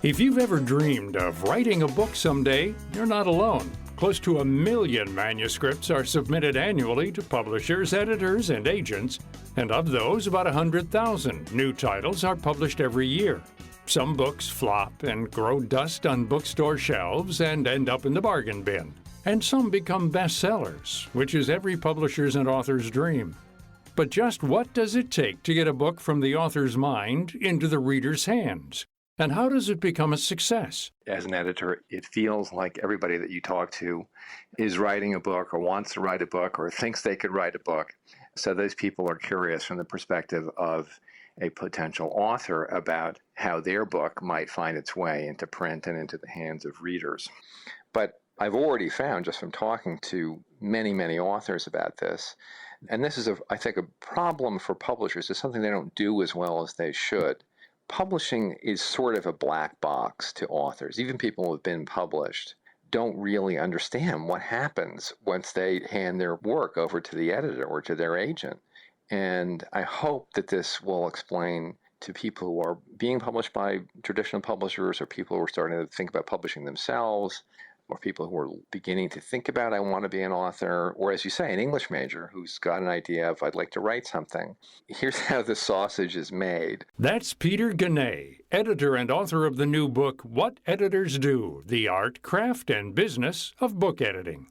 If you've ever dreamed of writing a book someday, you're not alone. Close to 1 million manuscripts are submitted annually to publishers, editors, and agents, and of those, about 100,000 new titles are published every year. Some books flop and grow dust on bookstore shelves and end up in the bargain bin. And some become bestsellers, which is every publisher's and author's dream. But just what does it take to get a book from the author's mind into the reader's hands? And how does it become a success? As an editor, it feels like everybody that you talk to is writing a book or wants to write a book or thinks they could write a book. So those people are curious from the perspective of a potential author about how their book might find its way into print and into the hands of readers. But I've already found, just from talking to many, many authors about this, and this is, I think, a problem for publishers. It's something they don't do as well as they should. Publishing is sort of a black box to authors. Even people who have been published don't really understand what happens once they hand their work over to the editor or to their agent. And I hope that this will explain to people who are being published by traditional publishers or people who are starting to think about publishing themselves, or people who are beginning to think about, I want to be an author, or as you say, an English major who's got an idea of, I'd like to write something. Here's how the sausage is made. That's Peter Ganay, editor and author of the new book, What Editors Do, The Art, Craft, and Business of Book Editing.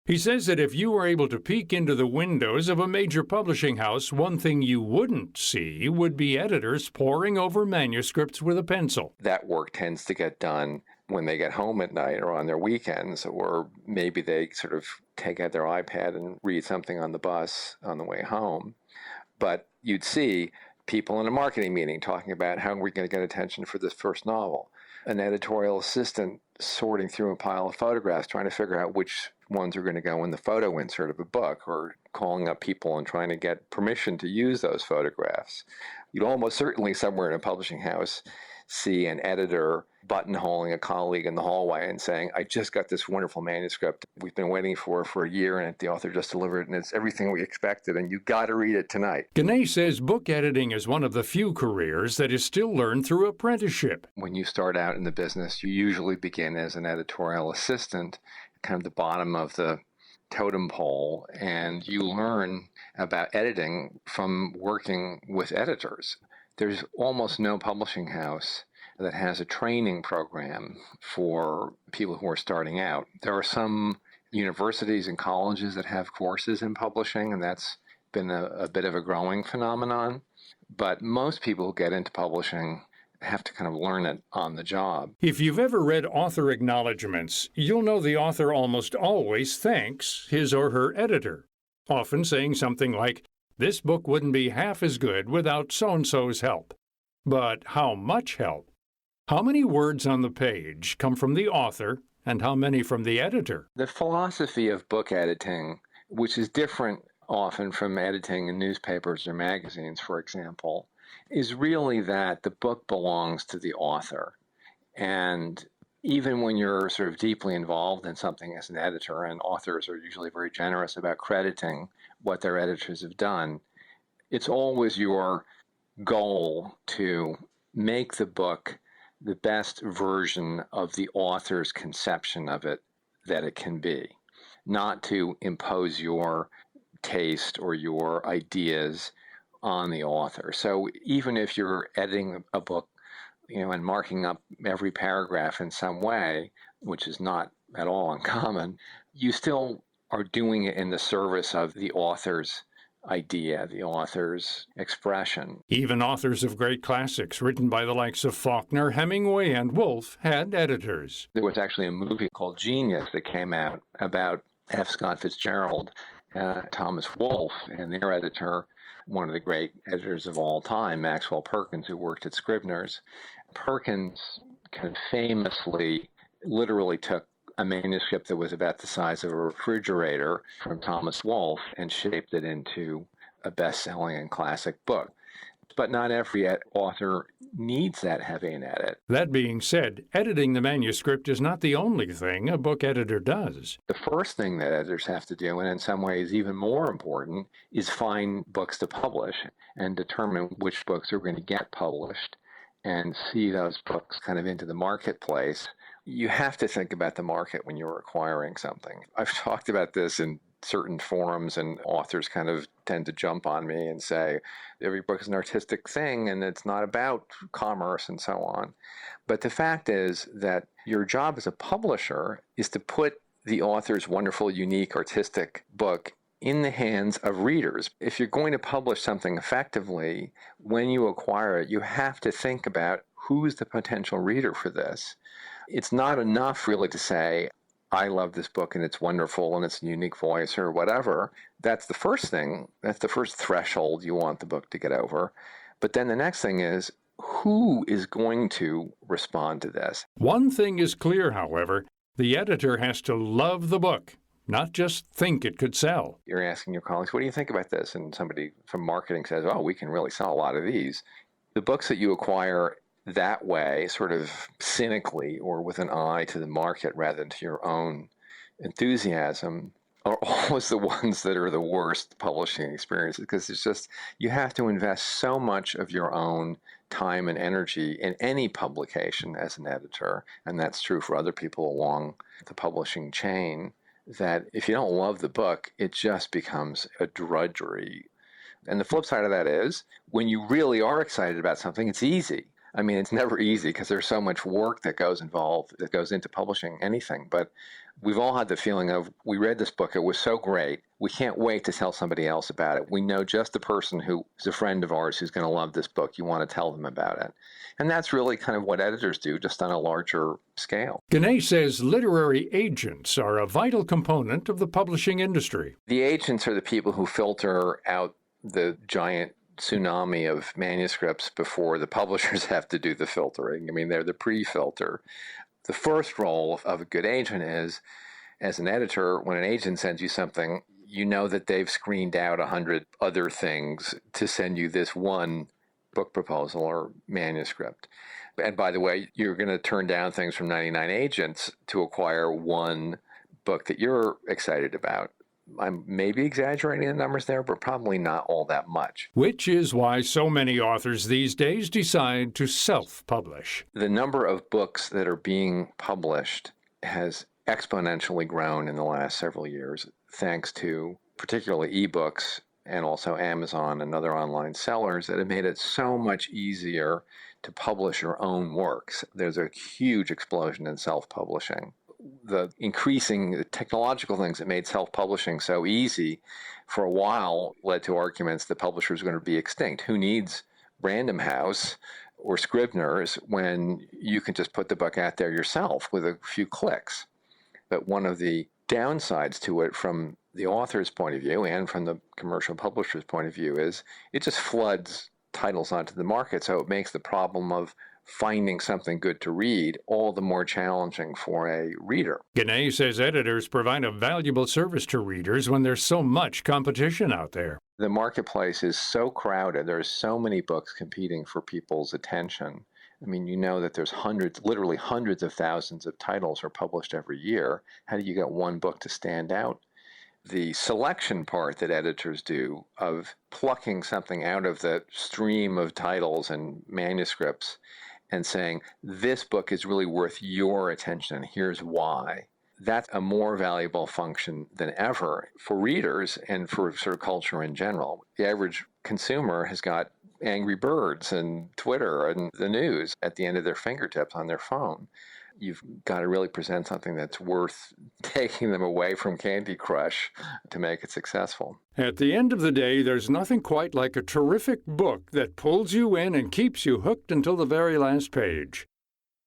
He says that if you were able to peek into the windows of a major publishing house, one thing you wouldn't see would be editors poring over manuscripts with a pencil. That work tends to get done when they get home at night or on their weekends, or maybe they sort of take out their iPad and read something on the bus on the way home. But you'd see people in a marketing meeting talking about how we're going to get attention for this first novel. An editorial assistant sorting through a pile of photographs, trying to figure out which ones are going to go in the photo insert of a book, or calling up people and trying to get permission to use those photographs. You'd almost certainly somewhere in a publishing house see an editor buttonholing a colleague in the hallway and saying, I just got this wonderful manuscript we've been waiting for a year, and the author just delivered, and it's everything we expected, and you got to read it tonight. Ganay says book editing is one of the few careers that is still learned through apprenticeship. When you start out in the business, you usually begin as an editorial assistant, kind of the bottom of the totem pole, and you learn about editing from working with editors. There's almost no publishing house that has a training program for people who are starting out. There are some universities and colleges that have courses in publishing, and that's been a bit of a growing phenomenon. But most people who get into publishing have to kind of learn it on the job. If you've ever read author acknowledgments, you'll know the author almost always thanks his or her editor, often saying something like, this book wouldn't be half as good without so-and-so's help. But how much help? How many words on the page come from the author and how many from the editor? The philosophy of book editing, which is different often from editing in newspapers or magazines, for example, is really that the book belongs to the author. And even when you're sort of deeply involved in something as an editor, and authors are usually very generous about crediting what their editors have done, it's always your goal to make the book the best version of the author's conception of it that it can be, not to impose your taste or your ideas on the author. So even if you're editing a book, and marking up every paragraph in some way, which is not at all uncommon, you still are doing it in the service of the author's idea, the author's expression. Even authors of great classics written by the likes of Faulkner, Hemingway, and Woolf had editors. There was actually a movie called Genius that came out about F. Scott Fitzgerald, Thomas Wolfe, and their editor, one of the great editors of all time, Maxwell Perkins, who worked at Scribner's. Perkins kind of famously literally took a manuscript that was about the size of a refrigerator from Thomas Wolfe and shaped it into a best-selling and classic book. But not every author needs that heavy an edit. That being said, editing the manuscript is not the only thing a book editor does. The first thing that editors have to do, and in some ways even more important, is find books to publish and determine which books are going to get published and see those books kind of into the marketplace, you have to think about the market when you're acquiring something. I've talked about this in certain forums, and authors kind of tend to jump on me and say every book is an artistic thing and it's not about commerce and so on. But the fact is that your job as a publisher is to put the author's wonderful, unique, artistic book in the hands of readers. If you're going to publish something effectively, when you acquire it, you have to think about who's the potential reader for this. It's not enough really to say, I love this book and it's wonderful and it's a unique voice or whatever. That's the first thing. That's the first threshold you want the book to get over. But then the next thing is, who is going to respond to this? One thing is clear, however, the editor has to love the book, not just think it could sell. You're asking your colleagues, what do you think about this? And somebody from marketing says, oh, we can really sell a lot of these. The books that you acquire that way, sort of cynically or with an eye to the market rather than to your own enthusiasm, are always the ones that are the worst publishing experiences, because it's just, you have to invest so much of your own time and energy in any publication as an editor, and that's true for other people along the publishing chain, that if you don't love the book, it just becomes a drudgery. And the flip side of that is, when you really are excited about something, it's easy. I mean, it's never easy because there's so much work that goes into publishing anything. But we've all had the feeling of, we read this book, it was so great, we can't wait to tell somebody else about it. We know just the person who is a friend of ours who's going to love this book. You want to tell them about it. And that's really kind of what editors do, just on a larger scale. Ganesh says literary agents are a vital component of the publishing industry. The agents are the people who filter out the giant tsunami of manuscripts before the publishers have to do the filtering. I mean, they're the pre-filter. The first role of a good agent is, as an editor, when an agent sends you something, you know that they've screened out 100 other things to send you this one book proposal or manuscript. And by the way, you're going to turn down things from 99 agents to acquire one book that you're excited about. I'm maybe exaggerating the numbers there, but probably not all that much. Which is why so many authors these days decide to self-publish. The number of books that are being published has exponentially grown in the last several years, thanks to particularly ebooks and also Amazon and other online sellers that have made it so much easier to publish your own works. There's a huge explosion in self-publishing. The increasing technological things that made self-publishing so easy for a while led to arguments that publishers are going to be extinct. Who needs Random House or Scribner's when you can just put the book out there yourself with a few clicks? But one of the downsides to it from the author's point of view and from the commercial publisher's point of view is it just floods titles onto the market. So it makes the problem of finding something good to read all the more challenging for a reader. Ganesh says editors provide a valuable service to readers when there's so much competition out there. The marketplace is so crowded. There's so many books competing for people's attention. I mean, you know that there's literally hundreds of thousands of titles are published every year. How do you get one book to stand out? The selection part that editors do of plucking something out of the stream of titles and manuscripts and saying, this book is really worth your attention, and here's why. That's a more valuable function than ever for readers and for sort of culture in general. The average consumer has got Angry Birds and Twitter and the news at the end of their fingertips on their phone. You've got to really present something that's worth taking them away from Candy Crush to make it successful. At the end of the day, there's nothing quite like a terrific book that pulls you in and keeps you hooked until the very last page.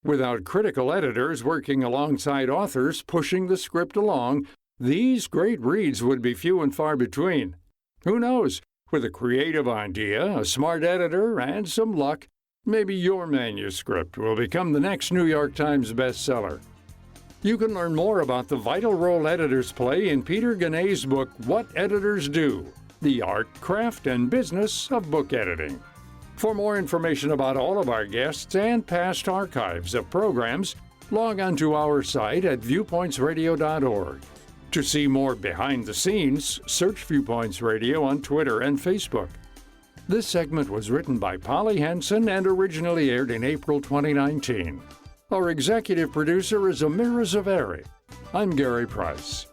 Without critical editors working alongside authors pushing the script along, these great reads would be few and far between. Who knows? With a creative idea, a smart editor, and some luck, maybe your manuscript will become the next New York Times bestseller. You can learn more about the vital role editors play in Peter Ganay's book, What Editors Do: The Art, Craft, and Business of Book Editing. For more information about all of our guests and past archives of programs, log on to our site at viewpointsradio.org. To see more behind the scenes, search Viewpoints Radio on Twitter and Facebook. This segment was written by Polly Henson and originally aired in April 2019. Our executive producer is Amira Zaveri. I'm Gary Price.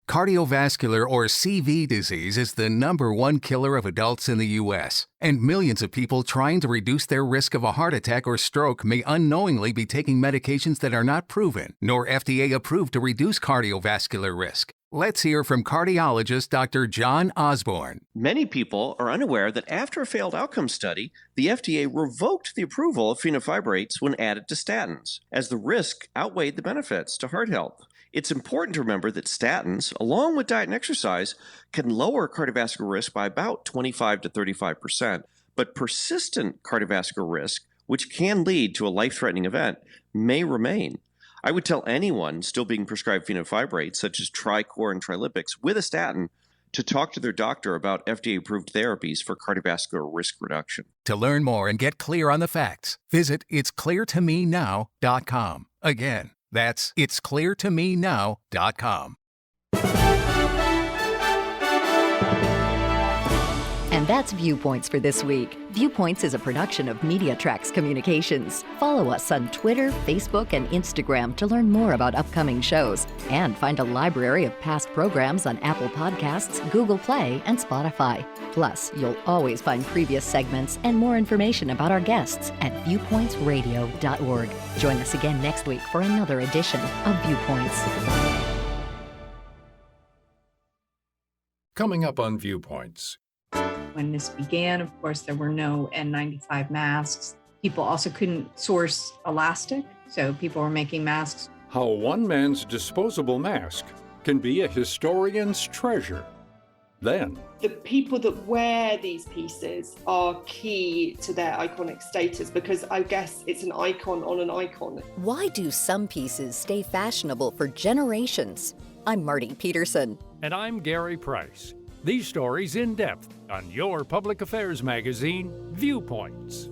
Cardiovascular or CV disease is the #1 killer of adults in the U.S., and millions of people trying to reduce their risk of a heart attack or stroke may unknowingly be taking medications that are not proven nor FDA approved to reduce cardiovascular risk. Let's hear from cardiologist Dr. John Osborne. Many people are unaware that after a failed outcome study, the FDA revoked the approval of fenofibrates when added to statins, as the risk outweighed the benefits to heart health. It's important to remember that statins, along with diet and exercise, can lower cardiovascular risk by about 25 to 35%, but persistent cardiovascular risk, which can lead to a life-threatening event, may remain. I would tell anyone still being prescribed fenofibrates, such as Tricor and Trilipix, with a statin, to talk to their doctor about FDA-approved therapies for cardiovascular risk reduction. To learn more and get clear on the facts, visit itscleartomenow.com. Again, that's itscleartomenow.com. And that's Viewpoints for this week. Viewpoints is a production of MediaTrax Communications. Follow us on Twitter, Facebook, and Instagram to learn more about upcoming shows. And find a library of past programs on Apple Podcasts, Google Play, and Spotify. Plus, you'll always find previous segments and more information about our guests at viewpointsradio.org. Join us again next week for another edition of Viewpoints. Coming up on Viewpoints. When this began, of course, there were no N95 masks. People also couldn't source elastic, so people were making masks. How one man's disposable mask can be a historian's treasure. Then, the people that wear these pieces are key to their iconic status because I guess it's an icon on an icon. Why do some pieces stay fashionable for generations? I'm Marty Peterson. and I'm Gary Price. These stories in depth on your public affairs magazine, Viewpoints.